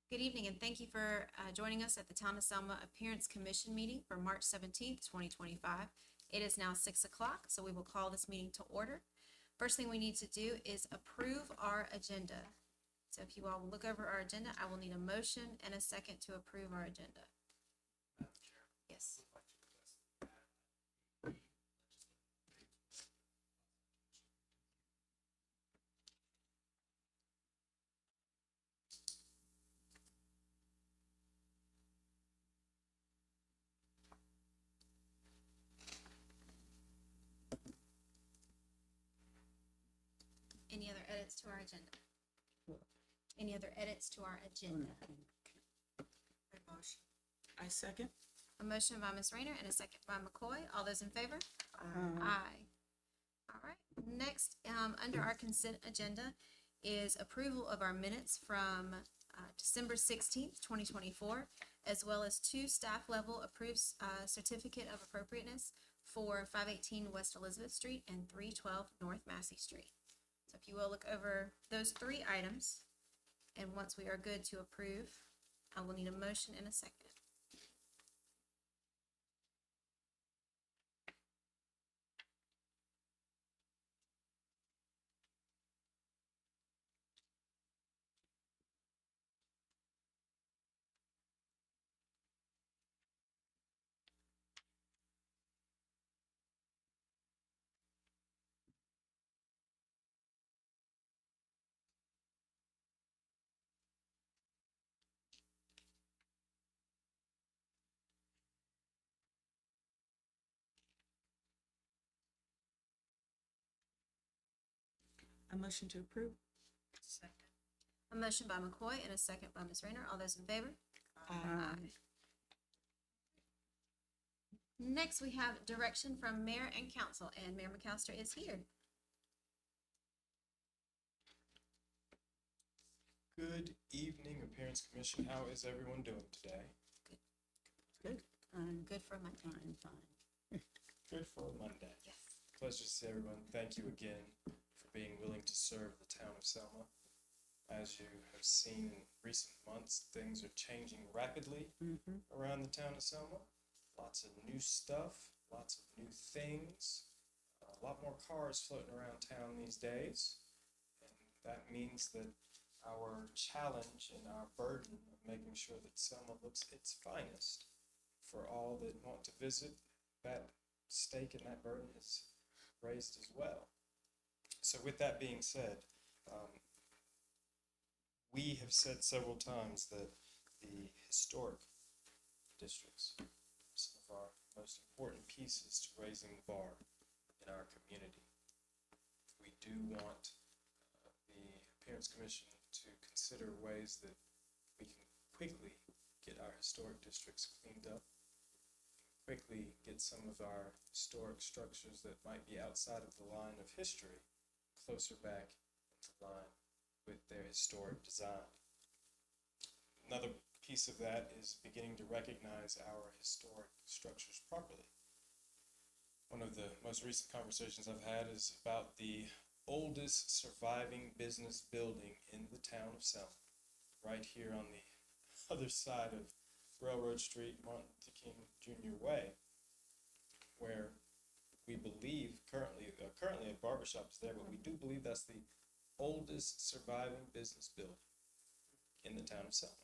Good evening, and thank you for joining us at the Town of Selma Appearance Commission meeting for March 17th, 2025. It is now 6 o'clock, so we will call this meeting to order. First thing we need to do is approve our agenda. So if you all will look over our agenda, I will need a motion and a second to approve our agenda. Yes. Any other edits to our agenda? Any other edits to our agenda? Motion. I second. A motion by Ms. Rayner and a second by McCoy. All those in favor? Aye. Aye. All right, next, under our consent agenda is approval of our minutes from December 16th, 2024, as well as two staff level approved certificate of appropriateness for 518 West Elizabeth Street and 312 North Massey Street. So if you will look over those three items, and once we are good to approve, I will need a motion and a second. A motion to approve. Second. A motion by McCoy and a second by Ms. Rayner. All those in favor? Aye. Next, we have direction from mayor and council, and Mayor McAllister is here. Good evening, Appearance Commission. How is everyone doing today? Good. Good for Monday. Fine. Good for a Monday. Yes. Pleasure to see everyone. Thank you again for being willing to serve the town of Selma. As you have seen in recent months, things are changing rapidly around the town of Selma. Lots of new stuff, lots of new things, a lot more cars floating around town these days. And that means that our challenge and our burden of making sure that Selma looks its finest for all that want to visit, that stake and that burden is raised as well. So with that being said, we have said several times that the historic districts are some of our most important pieces to raising the bar in our community. We do want the Appearance Commission to consider ways that we can quickly get our historic districts cleaned up, quickly get some of our historic structures that might be outside of the line of history closer back into line with their historic design. Another piece of that is beginning to recognize our historic structures properly. One of the most recent conversations I've had is about the oldest surviving business building in the town of Selma, right here on the other side of Railroad Street, Martin Luther King Jr. Way, where we believe currently a barbershop is there, but we do believe that's the oldest surviving business building in the town of Selma.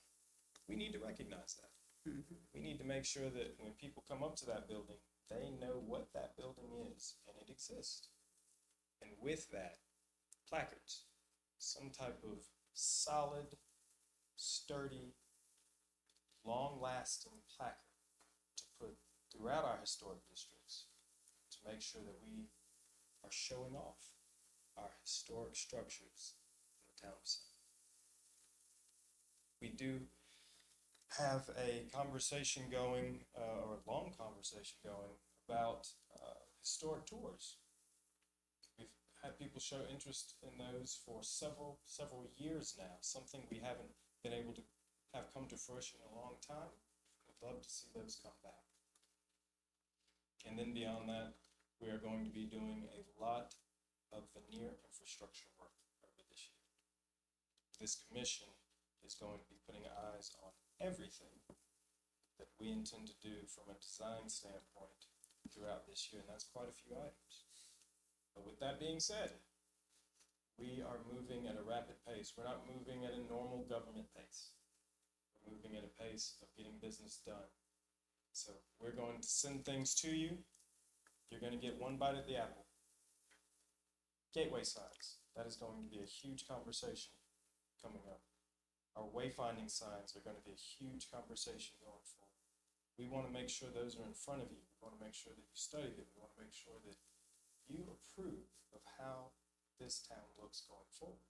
We need to recognize that. We need to make sure that when people come up to that building, they know what that building is and it exists. And with that, placards, some type of solid, sturdy, long-lasting placard to put throughout our historic districts to make sure that we are showing off our historic structures in the town of Selma. We do have a conversation going, or a long conversation going, about historic tours. We've had people show interest in those for several years now, something we haven't been able to have come to fruition in a long time. We'd love to see those come back. And then beyond that, we are going to be doing a lot of veneer infrastructure work over this year. This commission is going to be putting eyes on everything that we intend to do from a design standpoint throughout this year, and that's quite a few items. But with that being said, we are moving at a rapid pace. We're not moving at a normal government pace. We're moving at a pace of getting business done. So we're going to send things to you. You're going to get one bite at the apple. Gateway signs. That is going to be a huge conversation coming up. Our wayfinding signs are going to be a huge conversation going forward. We want to make sure those are in front of you. We want to make sure that you study them. We want to make sure that you approve of how this town looks going forward.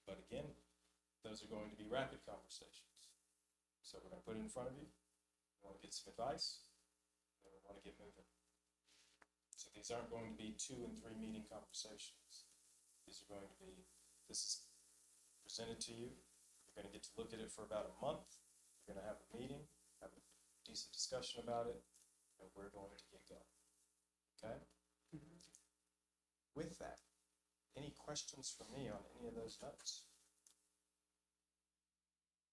But again, those are going to be rapid conversations. So we're going to put it in front of you. We want to get some advice, and we want to get moving. So these aren't going to be 2 and 3 meeting conversations. These are going to be, this is presented to you. You're going to get to look at it for about a month. You're going to have a meeting, have a decent discussion about it, and we're going to get going. Okay? With that, any questions for me on any of those notes?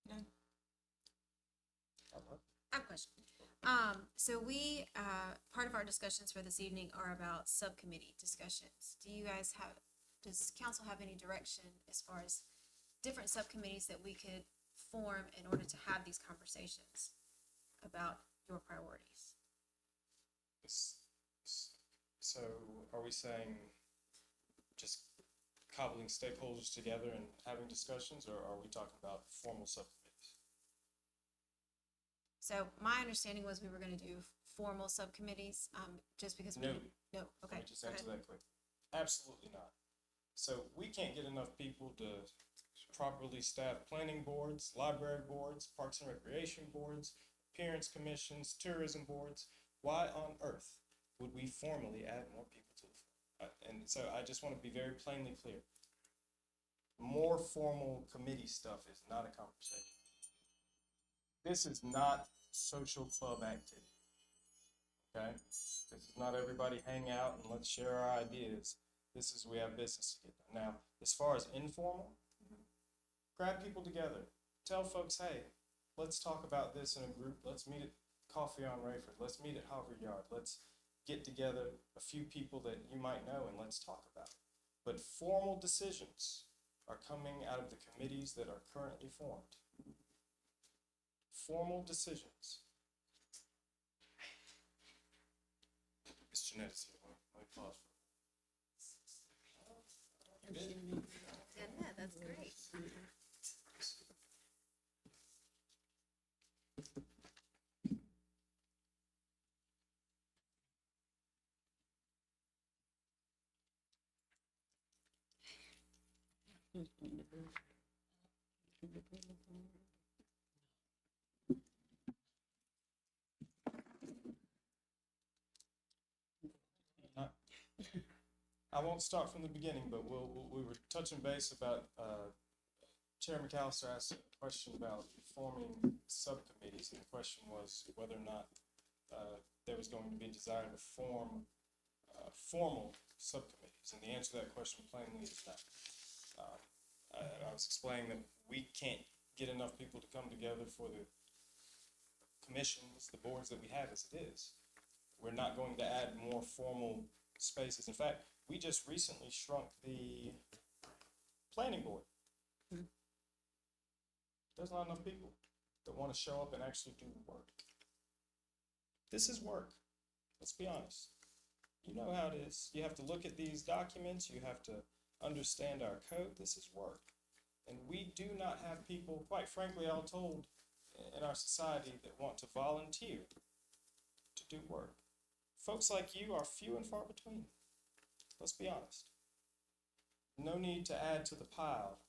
None. Hello? I have a question. So we, part of our discussions for this evening are about subcommittee discussions. Does council have any direction as far as different subcommittees that we could form in order to have these conversations about your priorities? So are we saying just cobbling stakeholders together and having discussions, or are we talking about formal subcommittees? So my understanding was we were gonna do formal subcommittees, just because we. No. No, okay. Let me just go answer ahead. that quick. Absolutely not. So we can't get enough people to properly staff planning boards, library boards, parks and recreation boards, appearance commissions, tourism boards. Why on earth would we formally add more people to it? And so I just want to be very plainly clear. More formal committee stuff is not a conversation. This is not social club activity. Okay? This is not everybody hang out and let's share our ideas. This is, we have business to get done. Now, as far as informal, grab people together. Tell folks, hey, let's talk about this in a group. Let's meet at Coffee on Rayford. Let's meet at Harvard Yard. Let's get together a few people that you might know and let's talk about it. But formal decisions are coming out of the committees that are currently formed. Formal decisions. Ms. Janette's here. Let me pause for a minute. Yeah, that's great. I won't start from the beginning, but we were touching base about, Chair McAllister asked a question about forming subcommittees, and the question was whether or not, there was going to be a desire to form, formal subcommittees, and the answer to that question plainly is no. I was explaining that we can't get enough people to come together for the commissions, the boards that we have as it is. We're not going to add more formal spaces. In fact, we just recently shrunk the planning board. There's not enough people that want to show up and actually do work. This is work. Let's be honest. You know how it is. You have to look at these documents. You have to understand our code. This is work. And we do not have people, quite frankly, all told, in our society that want to volunteer to do work. Folks like you are few and far between. Let's be honest. No need to add to the pile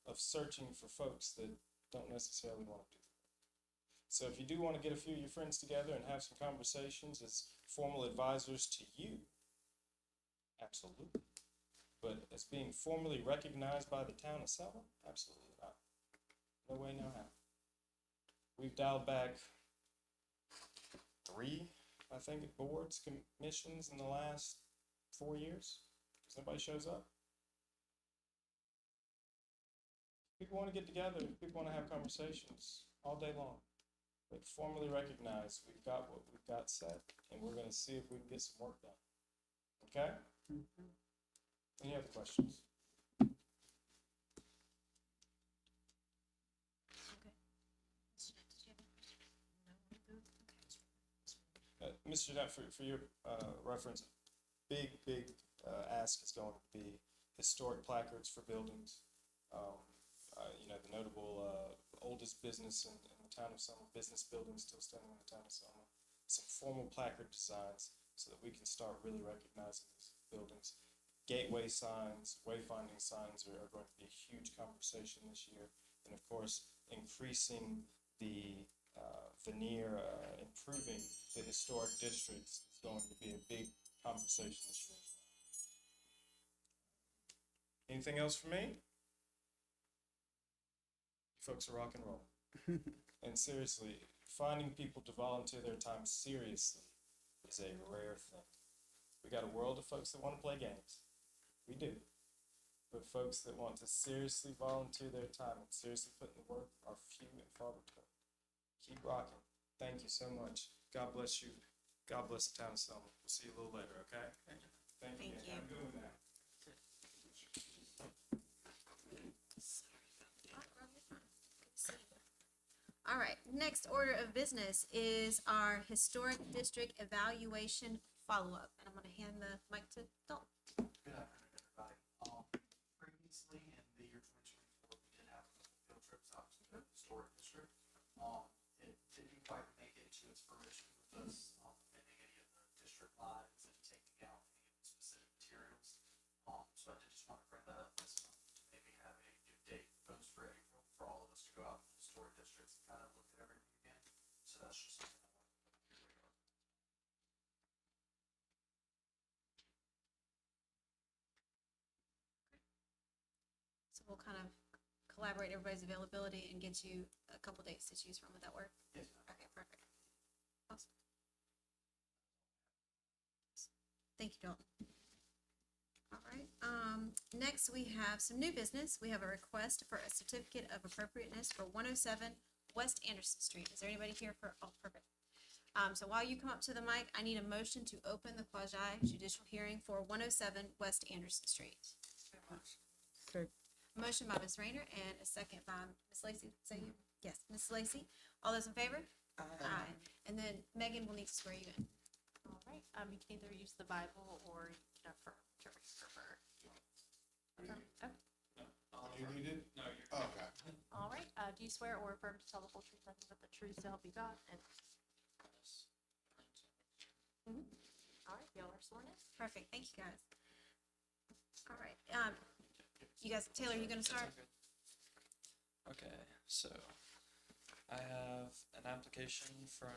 of searching for folks that don't necessarily want to do it. So if you do want to get a few of your friends together and have some conversations as formal advisors to you, absolutely. But as being formally recognized by the town of Selma, absolutely not. No way, no how. We've dialed back 3, I think, boards, commissions in the last 4 years. Because nobody shows up. People want to get together, people want to have conversations all day long. But formally recognize we've got what we've got set, and we're gonna see if we can get some work done. Okay? Any other questions? Okay. Mr. Knapp, did you have any questions? No, I'm good. Okay. Mr. Knapp, for your reference, big ask is going to be historic placards for buildings. The notable oldest business in the town of Selma, business buildings still standing in the town of Selma. Some formal placard designs so that we can start really recognizing these buildings. Gateway signs, wayfinding signs are going to be a huge conversation this year. And of course, increasing the veneer, improving the historic districts is going to be a big conversation this year. Anything else for me? You folks are rock and roll. And seriously, finding people to volunteer their time seriously is a rare thing. We got a world of folks that want to play games. We do. But folks that want to seriously volunteer their time and seriously put in the work are few and far between. Keep rocking. Thank you so much. God bless you. God bless the town of Selma. We'll see you a little later, okay? Thank you. Thank you. Have a good one now. All right, next order of business is our historic district evaluation follow-up, and I'm gonna hand the mic to Dalton. Good afternoon, everybody. Previously in the year 2024, we did have a couple field trips out to the historic district. It didn't quite make it to its fruition with us, ending any of the district lines and taking out any of the specific materials. So I did just want to bring that up this month to maybe have a new date proposed for April for all of us to go out to the historic districts and kind of look at everything again. So that's just something I wanted to put on your radar. So we'll kind of collaborate everybody's availability and get you a couple dates to choose from. Would that work? Yes, ma'am. Okay, perfect. Awesome. Thank you, Dalton. All right, next we have some new business. We have a request for a certificate of appropriateness for 107 West Anderson Street. Is there anybody here for, oh, perfect. So while you come up to the mic, I need a motion to open the quasi judicial hearing for 107 West Anderson Street. So, Motion by Ms. Rayner and a second by Ms. Lacy. Say you? Yes, Ms. Lacy. All those in favor? Aye. And then Megan will need to swear you in. All right, you can either use the Bible or you can affirm, whichever you prefer. Affirm, okay. You needed? No, you're. Oh, okay. All right, do you swear or affirm to tell the whole truth, nothing but the truth, so help you God? And, all right, y'all are sworn in. Perfect. Thank you, guys. All right. You guys, Taylor, you gonna start? Okay, so I have an application from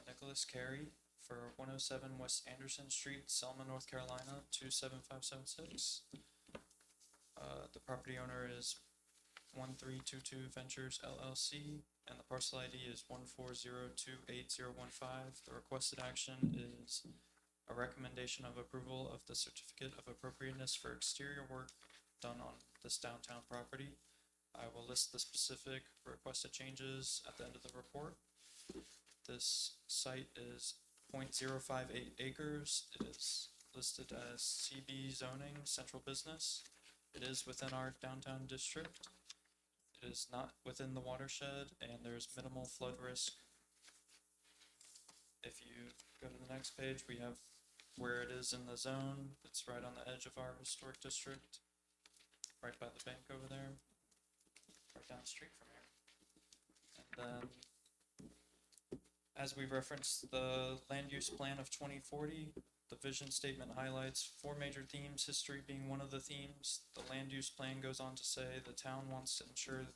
Nicholas Carey for 107 West Anderson Street, Selma, North Carolina, 27576. The property owner is 1322 Ventures LLC, and the parcel ID is 140280015. The requested action is a recommendation of approval of the certificate of appropriateness for exterior work done on this downtown property. I will list the specific requested changes at the end of the report. This site is 0.058 acres. It is listed as CB zoning, central business. It is within our downtown district. It is not within the watershed, and there's minimal flood risk. If you go to the next page, we have where it is in the zone. It's right on the edge of our historic district, right by the bank over there, right down the street from here. And then, as we referenced the land use plan of 2040, the vision statement highlights 4 major themes, history being one of the themes. The land use plan goes on to say the town wants to ensure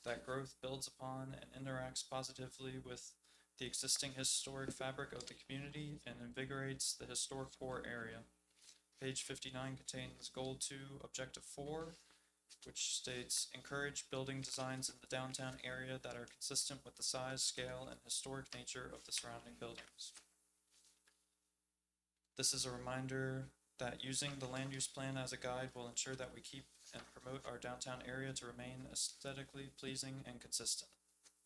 that growth builds upon and interacts positively with the existing historic fabric of the community and invigorates the historic core area. Page 59 contains Goal 2, Objective 4, which states, encourage building designs in the downtown area that are consistent with the size, scale, and historic nature of the surrounding buildings. This is a reminder that using the land use plan as a guide will ensure that we keep and promote our downtown area to remain aesthetically pleasing and consistent.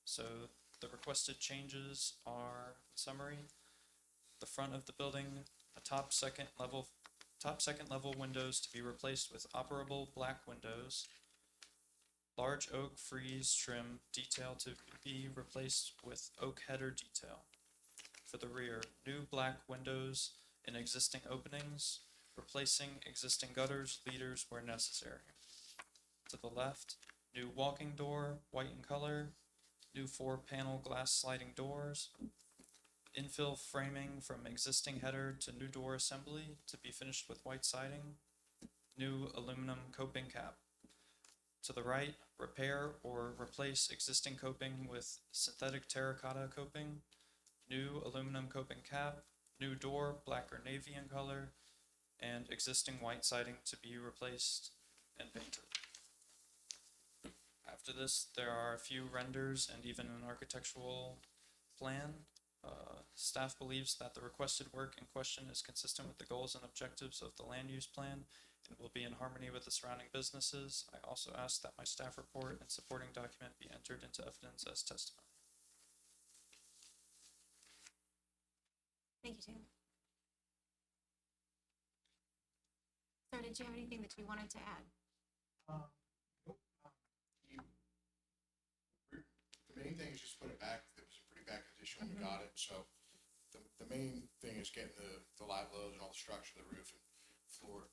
So the requested changes are, in summary, the front of the building, the top second level windows to be replaced with operable black windows, large oak frieze trim detail to be replaced with oak header detail. For the rear, new black windows in existing openings, replacing existing gutters, leaders where necessary. To the left, new walking door, white in color, new 4-panel glass sliding doors, infill framing from existing header to new door assembly to be finished with white siding, new aluminum coping cap. To the right, repair or replace existing coping with synthetic terracotta coping, new aluminum coping cap, new door, black or navy in color, and existing white siding to be replaced and painted. After this, there are a few renders and even an architectural plan. Staff believes that the requested work in question is consistent with the goals and objectives of the land use plan and will be in harmony with the surrounding businesses. I also ask that my staff report and supporting document be entered into evidence as testimony. Thank you, Taylor. Sir, did you have anything that you wanted to add? Nope. The main thing is just put it back. It was a pretty bad condition when we got it, so the main thing is getting the live loads and all the structure, the roof and floor,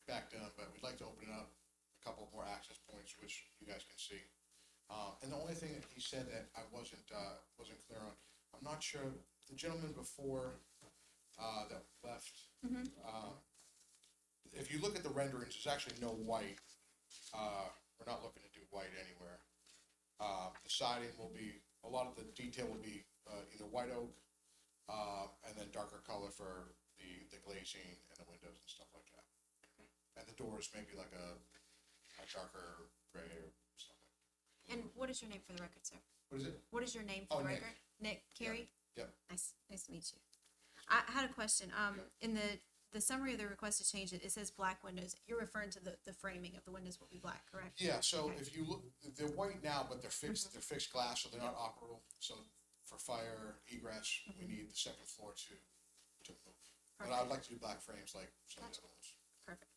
back done, but we'd like to open up a couple more access points, which you guys can see. And the only thing that he said that I wasn't clear on, I'm not sure, the gentleman before, that left, if you look at the renderings, there's actually no white. We're not looking to do white anywhere. The siding will be, a lot of the detail will be either white oak, and then darker color for the glazing and the windows and stuff like that. And the doors maybe like a darker gray or something. And what is your name for the record, sir? What is it? What is your name for Oh, the Nick. record? Nick Carey? Yep. Nice to meet you. I had a question. In the summary of the requested change, it says black windows. You're referring to the framing of the windows will be black, correct? Yeah, so Okay. if you look, they're white now, but they're fixed glass, so they're not operable. So for fire egress, we need the second floor to move. But I would like to do black frames like some of the other ones. Perfect.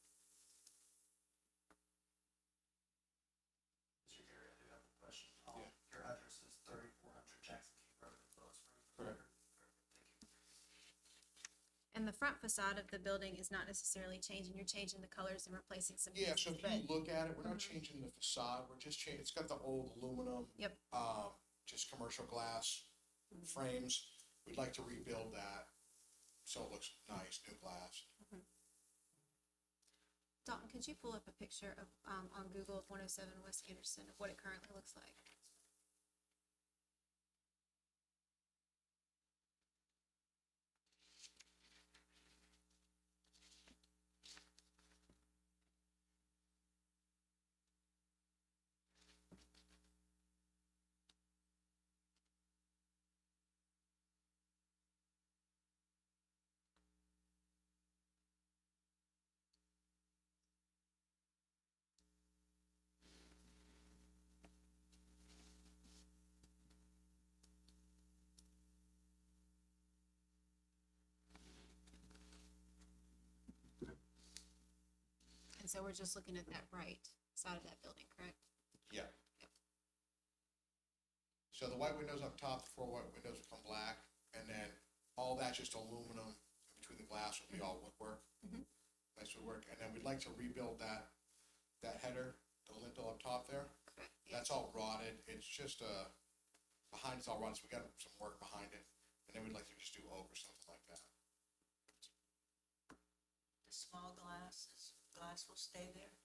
Mr. Gary, I do have a question. Yeah. Your address is 3400 Jackson Key Road in Phillips Springs. Correct. Thank you. And the front facade of the building is not necessarily changing. You're changing the colors and replacing some Yeah, pieces, so if but you look at it, we're not changing the facade, we're just changing, it's got the old aluminum. Yep. Just commercial glass frames. We'd like to rebuild that, so it looks nice, new glass. Dalton, could you pull up a picture of, on Google of 107 West Anderson of what it currently looks like? And so we're just looking at that right side of that building, correct? Yeah. So the white windows up top, the 4 white windows will come black, and then all that's just aluminum in between the glass will be all woodwork. Nice woodwork, and then we'd like to rebuild that header, the lintel up top there. Correct. Yeah. That's all rotted, it's just, behind it's all rotted, so we got some work behind it, and then we'd like to just do oak or something like that. The small glass will stay there,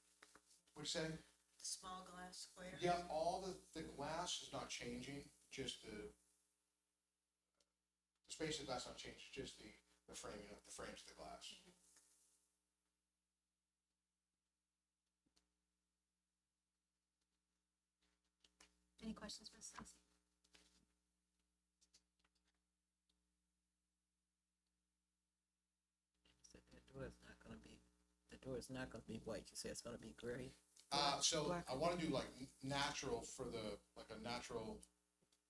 What'd you say? the small glass square. Yeah, all the glass is not changing, just the space of glass not changing, just the framing of the frames of the glass. Any questions, Ms. Stacy? So the door is not gonna be, the door or it's not gonna be white? You say it's gonna be gray? So Black. I wanna do like natural for the, like a natural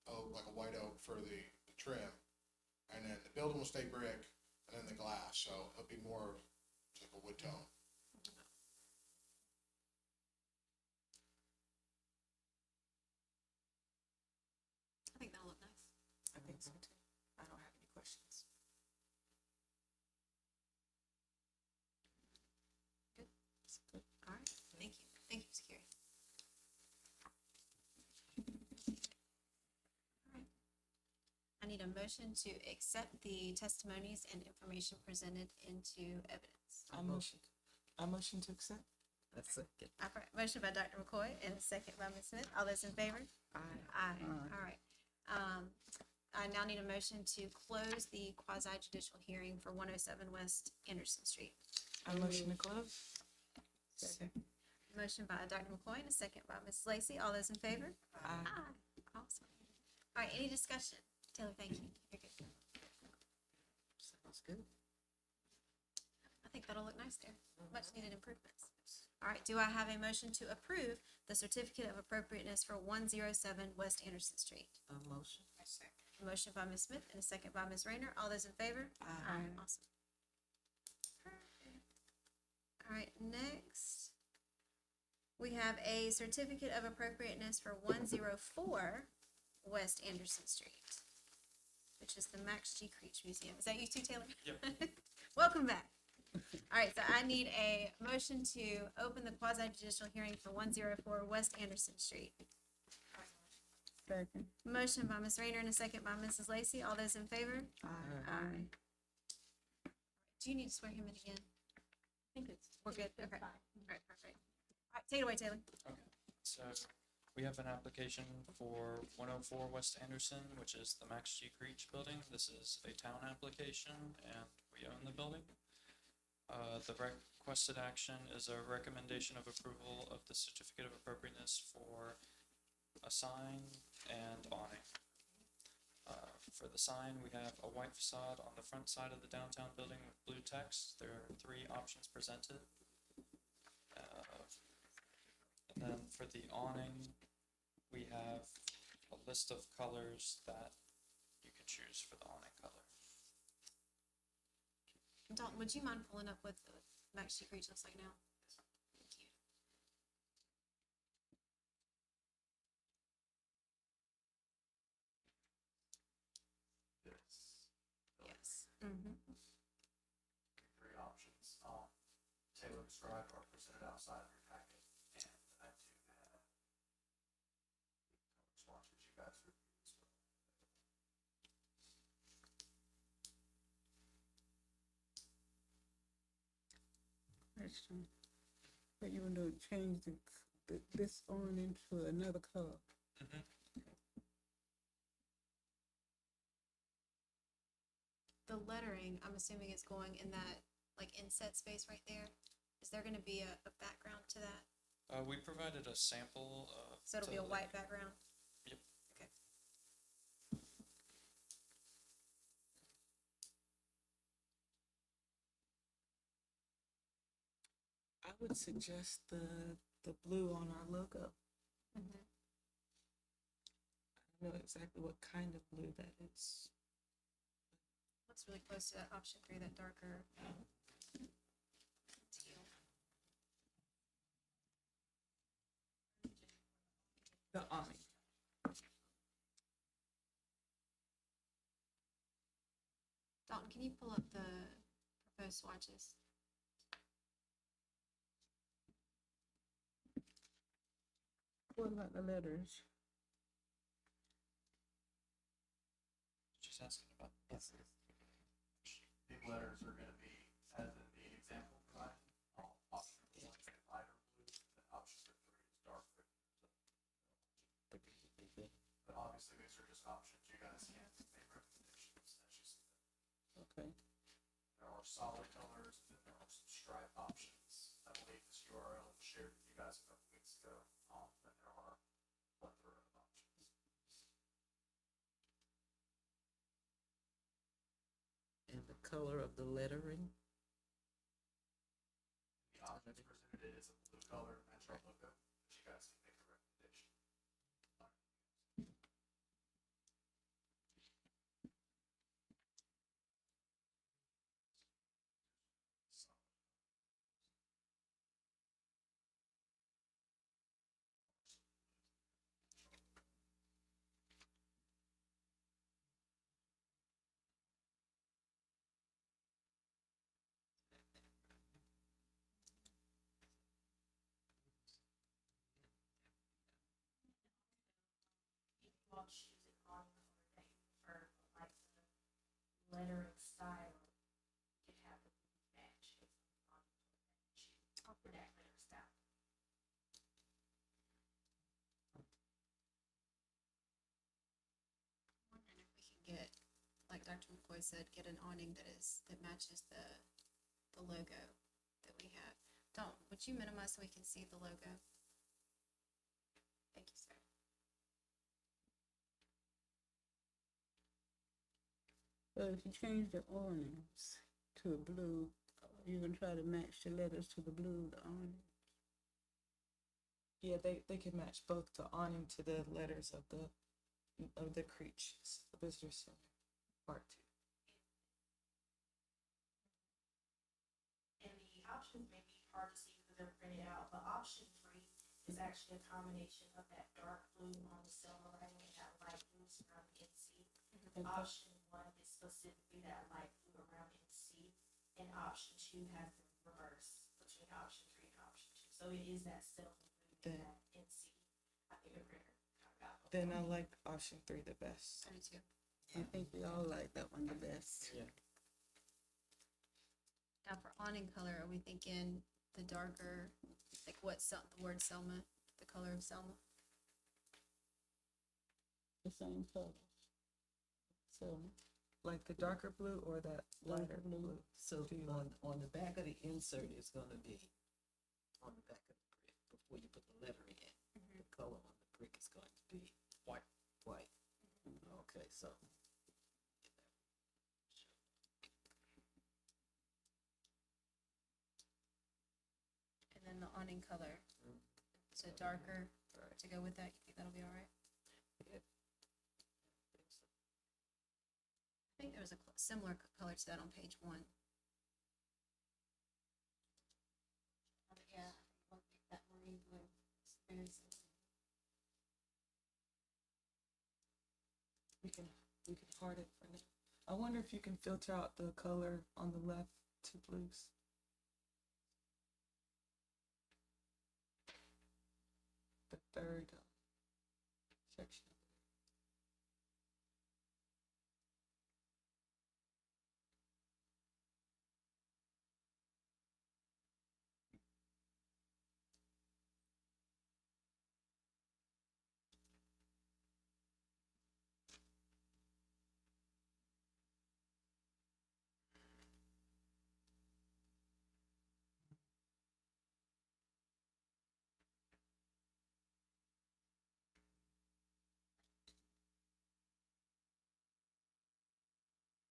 oak, like a white oak for the trim. And then the building will stay brick, and then the glass, so it'll be more like a wood tone. I think that'll look nice. I think so too. I don't have any questions. All right, thank you. Thank you, Ms. Carey. All right. I need a motion to accept the testimonies and information presented into evidence. I motion to accept. A second. All right, motion by Dr. McCoy and a second by Ms. Smith. All those in favor? Aye. Aye. All right. I now need a motion to close the quasi judicial hearing for 107 West Anderson Street. I motion to close. Second. Motion by Dr. McCoy and a second by Ms. Lacy. All those in favor? Aye. Awesome. All right, any discussion? Taylor, thank you. You're good. Sounds good. I think that'll look nice there. Much needed improvements. All right, do I have a motion to approve the certificate of appropriateness for 107 West Anderson Street? A motion. A motion by Ms. Smith and a second by Ms. Rayner. All those in favor? Aye. Awesome. All right, next, we have a certificate of appropriateness for 104 West Anderson Street, which is the Max G. Creech Museum. Is that you too, Taylor? Yep. Welcome back. All right, so I need a motion to open the quasi judicial hearing for 104 West Anderson Street. Second. Motion by Ms. Rayner and a second by Mrs. Lacy. All those in favor? Aye. Do you need to swear him in again? I think it's. We're good, okay. All right, perfect. All right, take it away, Taylor. Okay, so we have an application for 104 West Anderson, which is the Max G. Creech building. This is a town application and we own the building. The requested action is a recommendation of approval of the certificate of appropriateness for a sign and awning. For the sign, we have a white facade on the front side of the downtown building with blue text. There are 3 options presented. And then for the awning, we have a list of colors that you can choose for the awning color. Dalton, would you mind pulling up what the Max G. Creech looks like now? Thank you. This, Yes. Mm-hmm. 3 options, Taylor described or presented outside of your packet, and I do have the color swatches you guys reviewed as well. Question. But you want to change this on into another color? The lettering, I'm assuming is going in that, like, inset space right there. Is there gonna be a background to that? We provided a sample of. So it'll be a the- white background? Yep. Okay. I would suggest the blue on our logo. Mm-hmm. I don't know exactly what kind of blue that is. Looks really close to that option 3, that darker teal. The awning. Dalton, can you pull up the proposed swatches? What about the letters? She's asking about. The letters are gonna be, as in the example provided, option 1 is lighter blue, and option 3 is darker. But obviously, these are just options, you guys can make recommendations as you see them. Okay. There are solid colors, and then there are some stripe options. I believe this URL was shared with you guys a couple weeks ago, and there are a plethora of options. And the color of the lettering. The option color, match our logo, but you guys can make a recommendation. If you all choose an awning color that you prefer, but like the lettering style, you can have the match based on the awning color that you choose for that letter style. Wondering if we can get, like Dr. McCoy said, get an awning that matches the logo that we have. Don't, would you minimize so we can see the logo? Thank you, sir. Well, if you change the awnings to a blue, you can try to match the letters to the blue, the awning. Yeah, they can match both the awning to the letters of the Creech, the visitor center, part 2. And the options may be hard to see because they're printed out, but option 3 is actually a combination of that dark blue on the Selma writing and that light blue surrounding NC. And Option 1 is specifically that light blue around NC, and option 2 has the reverse between option 3 and option 2. So it is that Selma blue and that NC. I think the printer kind of got both. Then I like option 3 the best. I do too. I think we all like that one the best. Yeah. Now for awning color, are we thinking the darker, like the word Selma, the color of Selma? The same color. So, Like the darker blue or that lighter Lighter blue. blue? So Do you on the back of the insert is gonna be, on the back of the brick, before you put the lettering in, the color on the brick is going to be White. white. Okay, so. And then the awning color, so darker Right. to go with that, you think that'll be all right? Yeah. I think there was a similar color to that on page 1. Yeah, I think that marine blue is very similar. we can heart it for now. I wonder if you can filter out the color on the left two blues. The third section.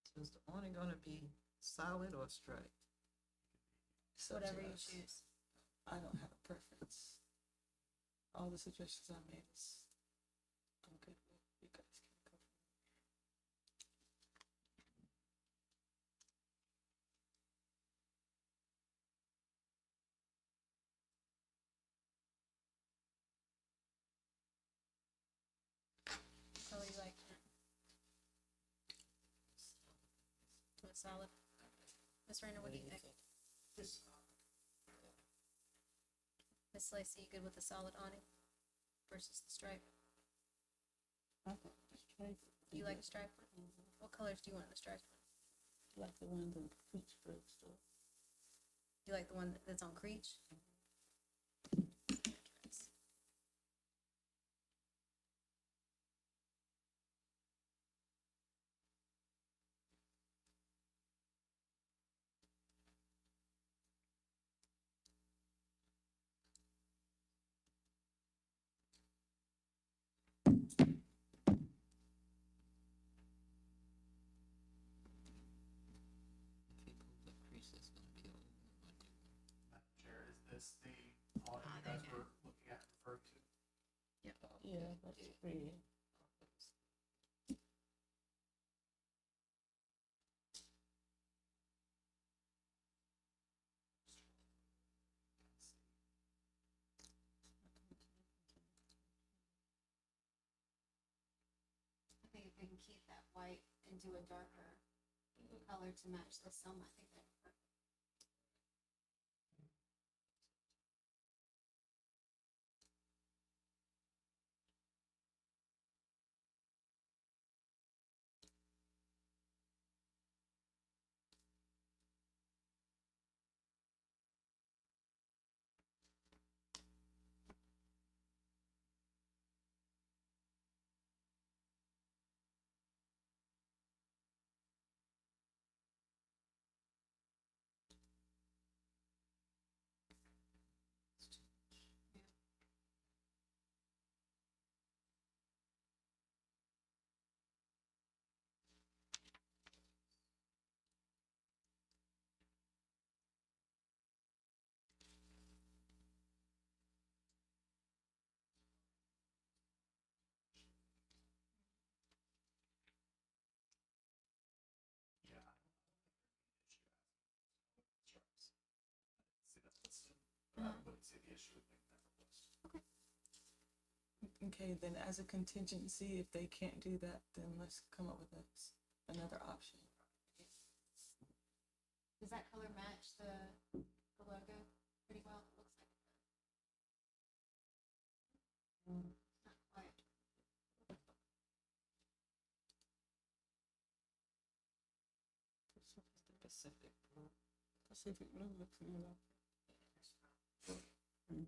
So is the awning gonna be solid or straight? It's up to Whatever you us. choose. I don't have a preference. All the suggestions I made is, I'm good with. You guys can go. What color you like? To a solid. Miss Rayner, what do you think? Miss Lacy, you good with the solid awning versus the stripe? I think the stripe. would be You like good. the stripe one? What colors do you want in the stripe one? Like the ones in Peach Drugstore. You like the one that's on Creech? If you pull the crease, it's gonna be a little more. Madam Chair, is this the audit Yeah, that's pretty. I think if we can keep that white and do a darker color to match the Selma, I think that'd be perfect. Yeah. I don't think there'd be an issue asking with stripes. I didn't see that listed, but I wouldn't see the issue with making that request. Okay, then as a contingency, if they can't do that, then let's come up with another option. Does that color match the logo pretty well? It looks like it does. Not quite. Pacific Blue. Pacific Blue looks more like. Mhm.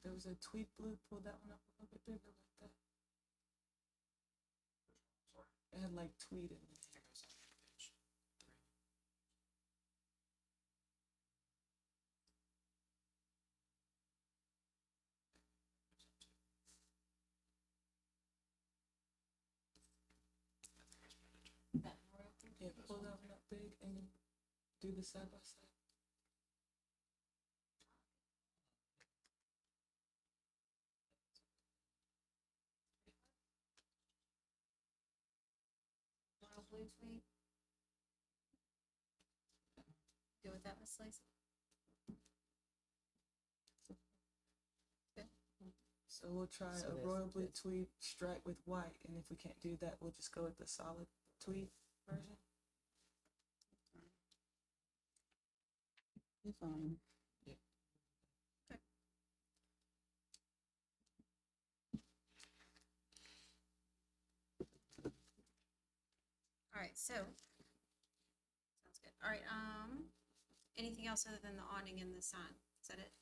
There was a tweed blue, pull that one up a little bit bigger like that. Sorry. It had like tweed in it. That goes on page 3. That royal blue. Yeah, pull that one up big and then do the side by side. Royal blue tweed. Good with that, Miss Lacy? So we'll try So a that's- royal blue that's- tweed stripe with white, and if we can't do that, we'll just go with the solid tweed version. It's fine. All right, so. Sounds good. All right, anything else other than the awning and the sign? Is that it?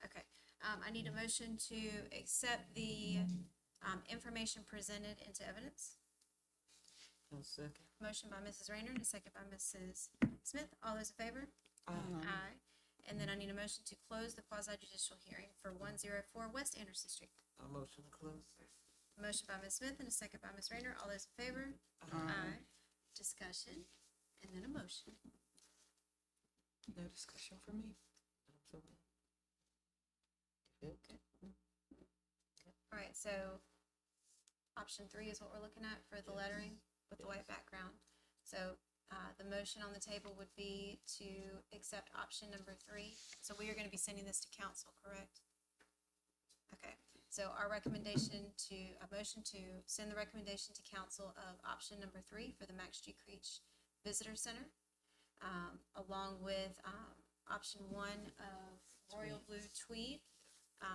Okay, I need a motion to accept the, information presented into evidence. One second. Motion by Mrs. Rayner and a second by Mrs. Smith. All those in favor? Uh-huh. Aye. And then I need a motion to close the quasi judicial hearing for 104 West Anderson Street. A motion to close. Motion by Ms. Smith and a second by Ms. Rayner. All those in favor? Aye. Discussion, and then a motion. No discussion for me. Okay. All right, so option 3 is what we're looking at for the lettering with the white background. So, the motion on the table would be to accept option number 3. So we are gonna be sending this to council, correct? Okay, so our recommendation a motion to send the recommendation to council of option number 3 for the Max G. Creech Visitor Center, along with, option 1 of royal blue tweed,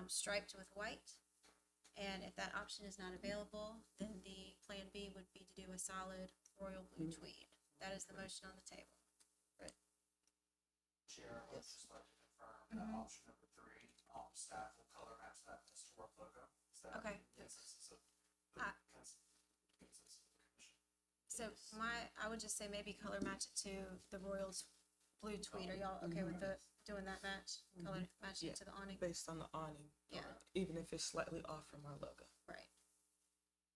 striped with white. And if that option is not available, then the plan B would be to do a solid royal blue tweed. That is the motion on the table. Chair, I would just like to confirm that option number 3, staff will color match that historic logo. Is that Okay. the consensus of the Uh, consensus of the commission? So I would just say maybe color match it to the royal blue tweed. Are y'all okay with the doing that match, color matching Yeah. to the awning? Based on the awning. Yeah. Even if it's slightly off from our logo. Right.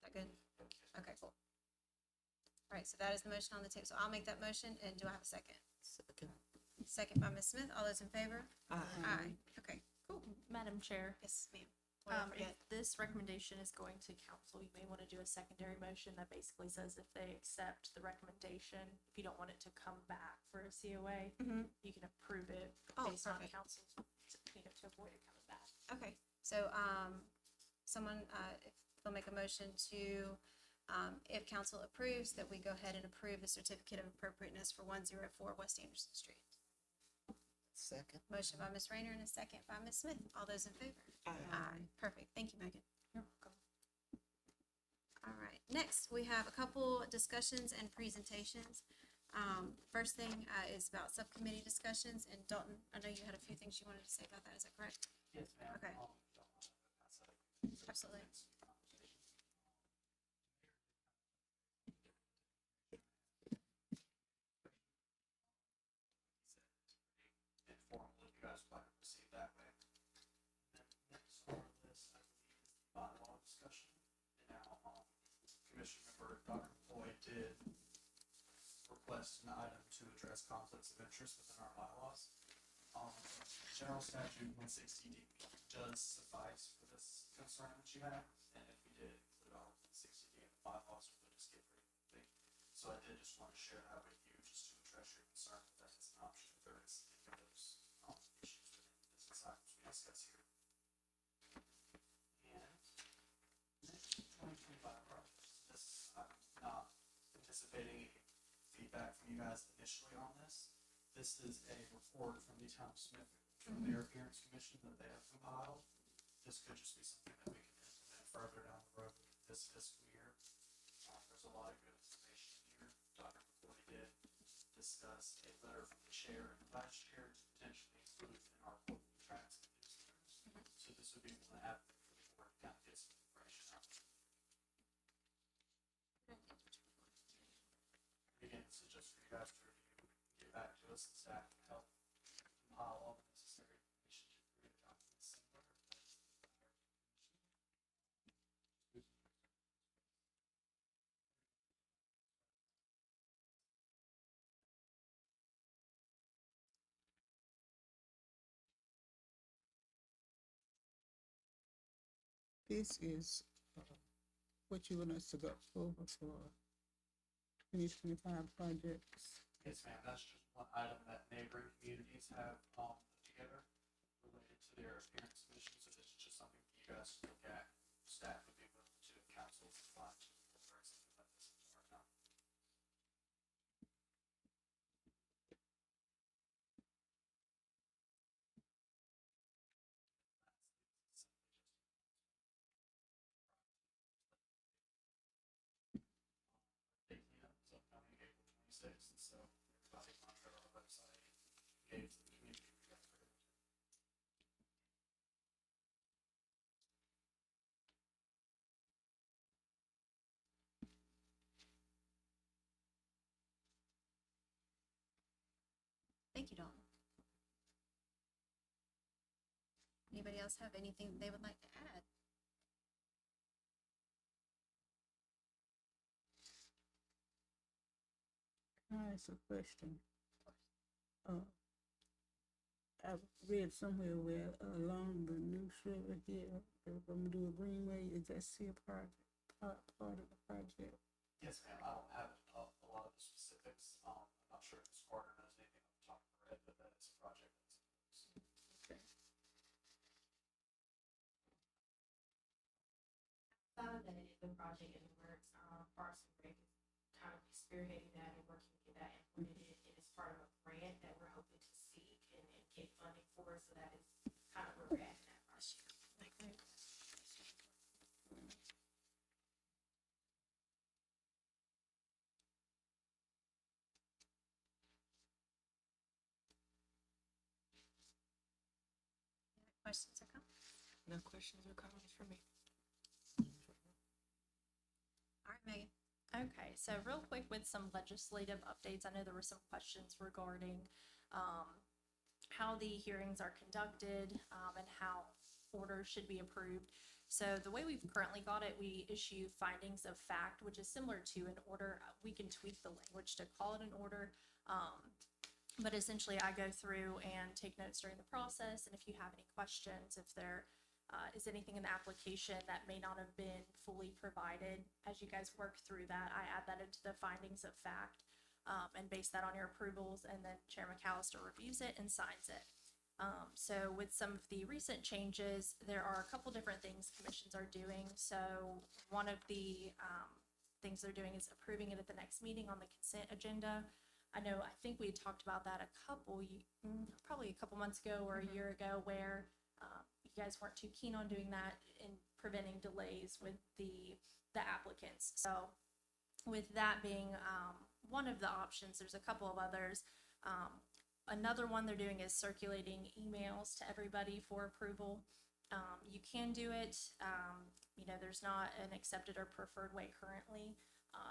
That good? Okay, cool. All right, so that is the motion on the table. So I'll make that motion, and do I have a second? Second. Second by Ms. Smith. All those in favor? Aye. Aye. Okay, cool. Madam Chair, Yes, ma'am. What did I forget? if this recommendation is going to council, you may want to do a secondary motion that basically says if they accept the recommendation, if you don't want it to come back for a COA, Mhm. you can approve it Oh, based on perfect. council's, to avoid it coming back. Okay, so, someone, if they'll make a motion to, if council approves, that we go ahead and approve the certificate of appropriateness for 104 West Anderson Street. Second. Motion by Ms. Rayner and a second by Ms. Smith. All those in favor? Aye. Perfect. Thank you, Megan. You're welcome. All right, next, we have a couple discussions and presentations. First thing, is about subcommittee discussions, and Dalton, I know you had a few things you wanted to say about that, is that correct? Yes, ma'am. Okay. Don't want to pass that. Absolutely. Informal, if you guys would like to proceed that way. And then next on our list, I believe, is the bylaw discussion. And now, Commissioner member Dr. Floyd did request an item to address conflicts of interest within our bylaws. General statute 160D does suffice for this concern that you have, and if we did include all of 160D in the bylaws, we would just get pretty big. So I did just want to share that with you, just to address your concern, that that is an option if there is any of those issues within the business items we discuss here. And next, 2025 projects. This, I'm not anticipating any feedback from you guys initially on this. This is a report from the town of Smith, from their appearance commission that they have compiled. This could just be something that we can implement further down the road this fiscal year. There's a lot of good information here. Dr. McCoy did discuss a letter from the chair and the vice chair to potentially include in our quarterly tracks and newsletters. So this would be one avenue for the board to kind of get some information out. Again, this is just for you guys to review, get back to us, and staff can help compile all the necessary information to create a document similar to that. This is what you want us to go over for 2025 projects. Yes, ma'am, that's just one item that neighboring communities have, put together related to their appearance commission, so this is just something for you guys to look at. Staff would be willing to, if council is inclined to incorporate something like this into our town. Date cleanup is upcoming April 26th, so everybody monitor our website, engage the community. We got very much. Thank you, Dalton. Anybody else have anything they would like to add? Can I ask a question? I've read somewhere where along the new river here, they're gonna do a greenway. Is that still part of the project? Yes, ma'am, I don't have a lot of the specifics, I'm not sure if Ms. Carter knows anything off the top of her head, but that is a project that's. Okay. Found that it is a project in the works, Parks and Rec is kind of spearheading that and working to get that implemented. It is part of a grant that we're hoping to seek and get funding for, so that is kind of where we're at in that project. Questions or comments? No questions or comments from me. All right, Megan. Okay, so real quick with some legislative updates, I know there were some questions regarding, how the hearings are conducted, and how orders should be approved. So the way we've currently got it, we issue findings of fact, which is similar to an order. We can tweak the language to call it an order. But essentially I go through and take notes during the process, and if you have any questions, if there is anything in the application that may not have been fully provided, as you guys work through that, I add that into the findings of fact, and base that on your approvals, and then Chair McAllister reviews it and signs it. So with some of the recent changes, there are a couple different things commissions are doing. So one of the things they're doing is approving it at the next meeting on the consent agenda. I know, I think we had talked about that probably a couple months ago or a year ago, where you guys weren't too keen on doing that and preventing delays with the applicants. So with that being one of the options, there's a couple of others. Another one they're doing is circulating emails to everybody for approval. You can do it, there's not an accepted or preferred way currently.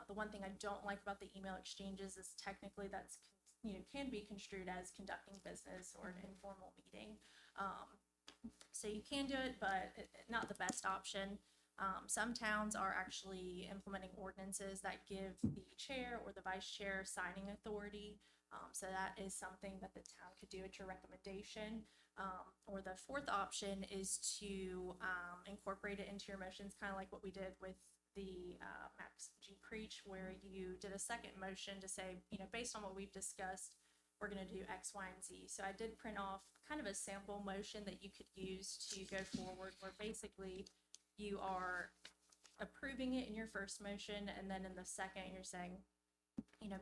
The one thing I don't like about the email exchanges is technically that's, can be construed as conducting business or an informal meeting. So you can do it, but not the best option. Some towns are actually implementing ordinances that give the chair or the vice chair signing authority. So that is something that the town could do at your recommendation. Or the fourth option is to incorporate it into your motions, kind of like what we did with the Max G Preach, where you did a second motion to say, based on what we've discussed, we're going to do X, Y, and Z. So I did print off kind of a sample motion that you could use to go forward, where basically you are approving it in your first motion, and then in the second you're saying,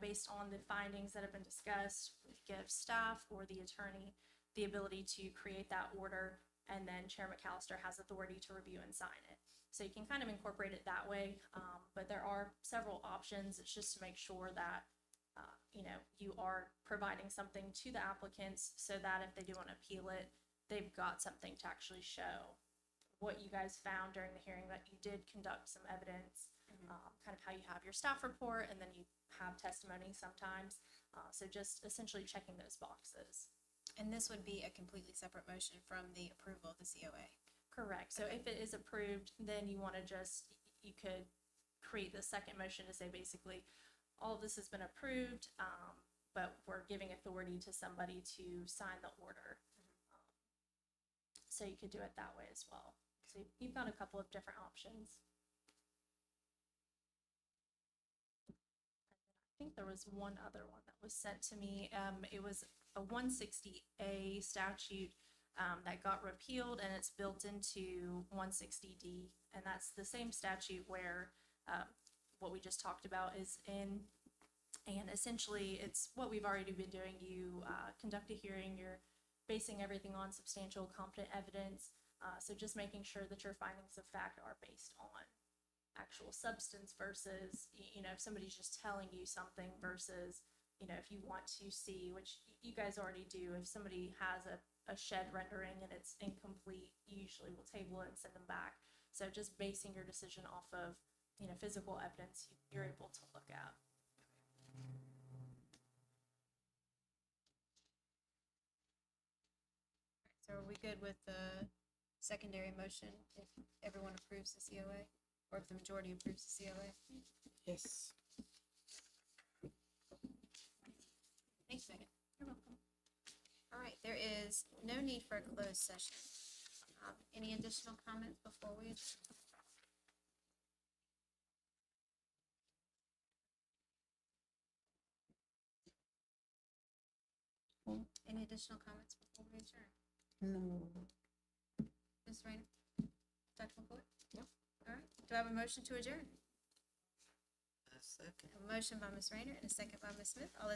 based on the findings that have been discussed, give staff or the attorney the ability to create that order, and then Chair McAllister has authority to review and sign it. So you can kind of incorporate it that way, but there are several options. It's just to make sure that you are providing something to the applicants, so that if they do want to appeal it, they've got something to actually show what you guys found during the hearing, that you did conduct some evidence, kind of how you have your staff report, and then you have testimony sometimes. So just essentially checking those boxes. And this would be a completely separate motion from the approval of the COA. Correct. So if it is approved, then you want to you could create the second motion to say basically, all of this has been approved, but we're giving authority to somebody to sign the order. So you could do it that way as well. So you've got a couple of different options. I think there was one other one that was sent to me. It was a 160A statute that got repealed, and it's built into 160D, and that's the same statute where what we just talked about is in, and essentially it's what we've already been doing. You conduct a hearing, you're basing everything on substantial competent evidence, so just making sure that your findings of fact are based on actual substance versus, if somebody's just telling you something versus, if you want to see, which you guys already do, if somebody has a shed rendering and it's incomplete, you usually will table it and send them back. So just basing your decision off of, physical evidence you're able to look at. So are we good with the secondary motion if everyone approves the COA, or if the majority approves the COA? Yes. Thanks, Megan. You're welcome. All right, there is no need for a closed session. Any additional comments before we adjourn? Any additional comments before we adjourn? No. Ms. Rayner? Dr. McCoy? No. All right, do I have a motion to adjourn? A second. A motion by Ms. Rayner and a second by Ms. Smith. All those in